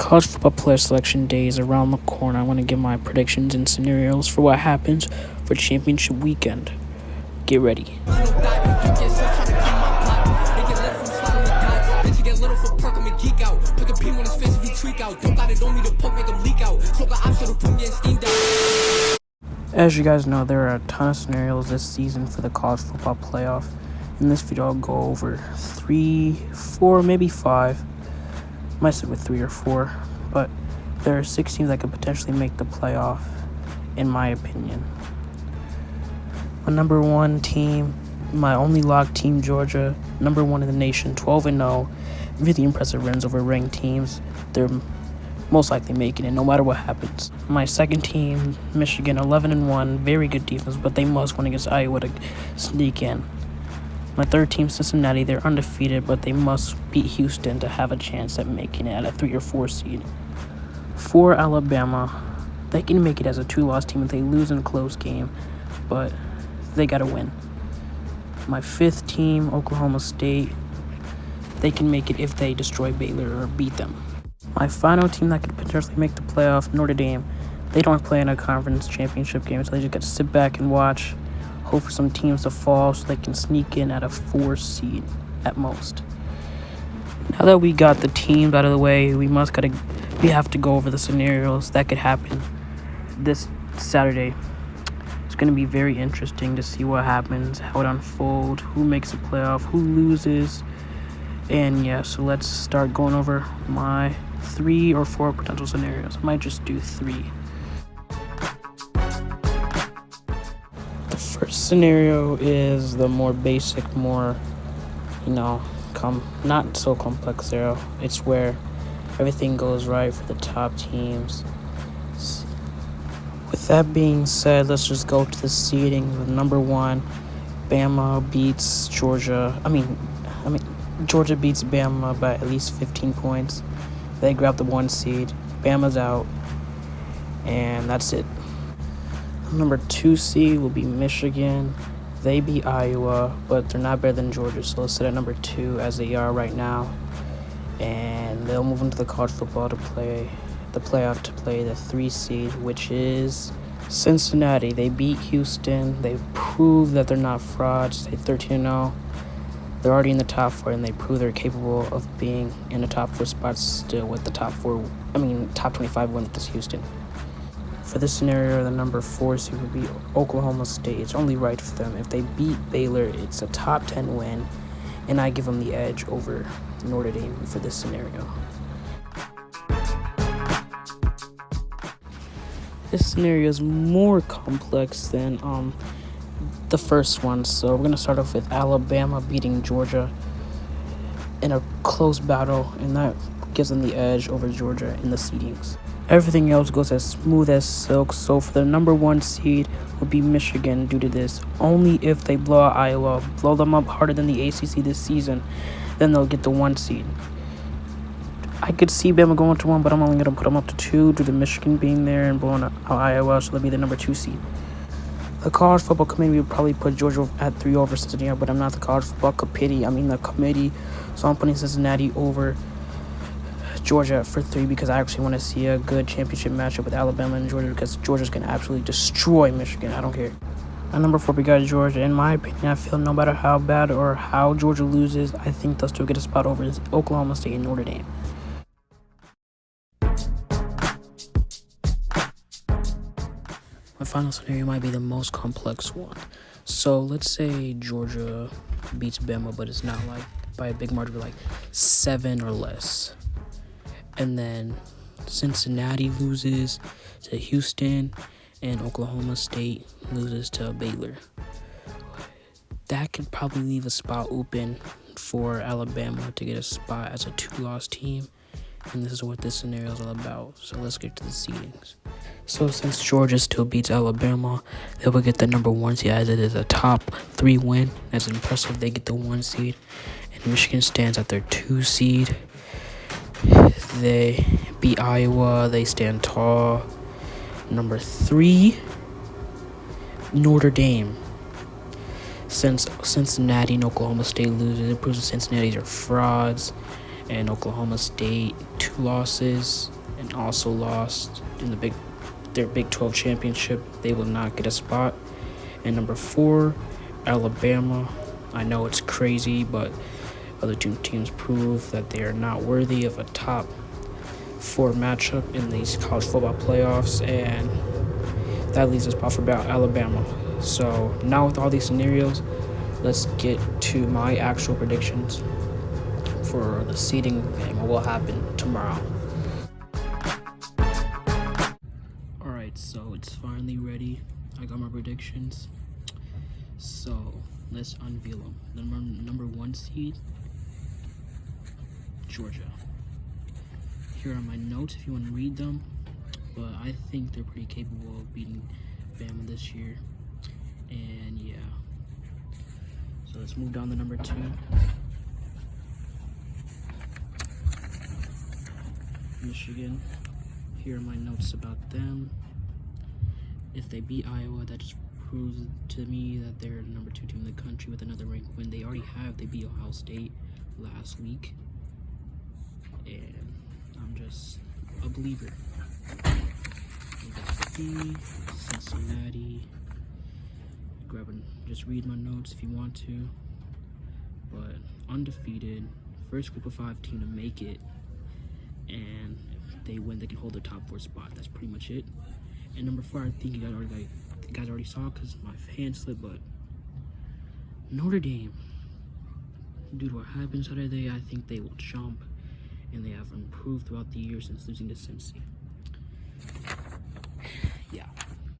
College football player selection day is around the corner. I want to give my predictions and scenarios for what happens for championship weekend. Get ready. As you guys know, there are a ton of scenarios this season for the college football playoff. In this video, I'll go over 3, 4, maybe 5. Might stick with 3 or 4, but there are 6 teams that could potentially make the playoff, in my opinion. My number 1 team, my only lock team, Georgia, number 1 in the nation, 12-0. Really impressive wins over ranked teams. They're most likely making it no matter what happens. My second team, Michigan, 11-1, very good defense, but they must win against Iowa to sneak in. My third team, Cincinnati, they're undefeated, but they must beat Houston to have a chance at making it at a 3 or 4 seed. 4, Alabama, they can make it as a 2-loss team if they lose in a close game, but they gotta win. My 5th team, Oklahoma State, they can make it if they destroy Baylor or beat them. My final team that could potentially make the playoff, Notre Dame, they don't play in a conference championship game, so they just got to sit back and watch, hope for some teams to fall so they can sneak in at a 4 seed at most. Now that we got the teams out of the way, we have to go over the scenarios that could happen this Saturday. It's going to be very interesting to see what happens, how it unfolds, who makes the playoff, who loses. And yeah, so let's start going over my 3 or 4 potential scenarios. I might just do 3. The first scenario is the more basic, more, not so complex scenario. It's where everything goes right for the top teams. With that being said, let's just go to the seeding. With number 1, Bama beats Georgia. Georgia beats Bama by at least 15 points. They grab the 1 seed. Bama's out. And that's it. Number 2 seed will be Michigan. They beat Iowa, but they're not better than Georgia, so let's sit at number 2 as they are right now. And they'll move into the college football to play the playoff to play the 3 seed, which is Cincinnati. They beat Houston. They proved that they're not frauds. They're 13-0. They're already in the top 4, and they prove they're capable of being in the top 4 spots still with the top 25 win with this Houston. For this scenario, the number 4 seed would be Oklahoma State. It's only right for them. If they beat Baylor, it's a top 10 win, and I give them the edge over Notre Dame for this scenario. This scenario is more complex than the first one, so we're going to start off with Alabama beating Georgia in a close battle, and that gives them the edge over Georgia in the seedings. Everything else goes as smooth as silk, so for the number 1 seed will be Michigan due to this. Only if they blow out Iowa, blow them up harder than the ACC this season, then they'll get the 1 seed. I could see Bama going to 1, but I'm only going to put them up to 2 due to Michigan being there and blowing out Iowa, so they'll be the number 2 seed. The college football committee would probably put Georgia at 3 over Cincinnati, but I'm not the college football the committee, so I'm putting Cincinnati over Georgia for 3 because I actually want to see a good championship matchup with Alabama and Georgia because Georgia's going to absolutely destroy Michigan. I don't care. At number 4, we got Georgia. In my opinion, I feel no matter how bad or how Georgia loses, I think they'll still get a spot over Oklahoma State and Notre Dame. My final scenario might be the most complex one. So let's say Georgia beats Bama, but it's not like by a big margin, like 7 or less. And then Cincinnati loses to Houston, and Oklahoma State loses to Baylor. That could probably leave a spot open for Alabama to get a spot as a 2-loss team. And this is what this scenario is all about. So let's get to the seedings. So since Georgia still beats Alabama, they will get the number 1 seed as it is a top 3 win. That's impressive. They get the 1 seed. And Michigan stands at their 2 seed. They beat Iowa. They stand tall. Number 3, Notre Dame. Since Cincinnati and Oklahoma State loses, it proves that Cincinnati's are frauds. And Oklahoma State, 2 losses, and also lost in their Big 12 championship. They will not get a spot. And number 4, Alabama. I know it's crazy, but other 2 teams prove that they are not worthy of a top 4 matchup in these college football playoffs, and that leaves a spot for Alabama. So now with all these scenarios, let's get to my actual predictions for the seeding and what will happen tomorrow. Alright, so it's finally ready. I got my predictions. So let's unveil them. The number 1 seed, Georgia. Here are my notes if you want to read them, but I think they're pretty capable of beating Bama this year. And yeah, so let's move down to number 2. Michigan. Here are my notes about them. If they beat Iowa, that just proves to me that they're the number 2 team in the country with another ranked win. They beat Ohio State last week, and I'm just a believer. Cincinnati. Just read my notes if you want to. But undefeated, first group of 5 team to make it, and if they win, they can hold the top 4 spot. That's pretty much it. And number 4, I think you guys already saw because my hand slipped, but Notre Dame. Due to what happened Saturday, I think they will jump, and they have improved throughout the year since losing to Cincy. Yeah.